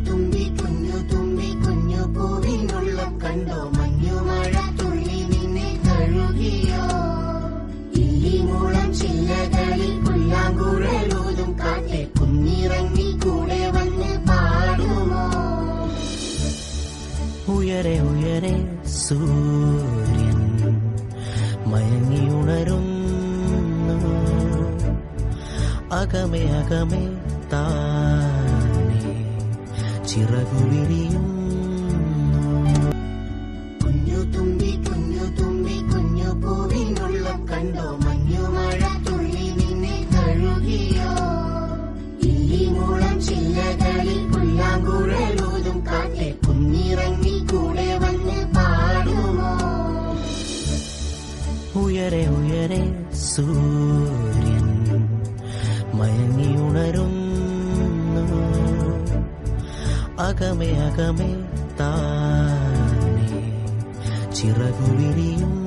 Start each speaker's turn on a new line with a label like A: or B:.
A: തുമ്പി കുഞ്ഞു പൂവിനുള്ളം കണ്ടോ മഞ്ഞുമഴ തുള്ളി നിന്നെ കഴുകിയോ ഇല്ലിമൂളം ചില്ലകളിൽ പുല്ലാങ്കുഴലൂതും കാറ്റെ കുഞ്ഞിറങ്ങി കൂടെ വന്ന് പാടുമോ
B: ഉയരെ ഉയരെ സൂര്യൻ മയങ്ങിയുണരുന്നു അകമേ അകമേ താനേ ചിറകു വിരിയുന്നു
A: കുഞ്ഞു തുമ്പി കുഞ്ഞു പൂവിനുള്ളം കണ്ടോ മഞ്ഞുമഴ തുള്ളി നിന്നെ കഴുകിയോ ഇല്ലിമൂളം ചില്ലകളിൽ പുല്ലാങ്കുഴലൂതും കാറ്റെ കുഞ്ഞിറങ്ങി കൂടെ വന്ന് പാടുമോ
B: ഉയരെ ഉയരെ സൂര്യൻ മയങ്ങിയുണരുന്നു അകമേ അകമേ താനേ ചിറകു വിരിയുന്നു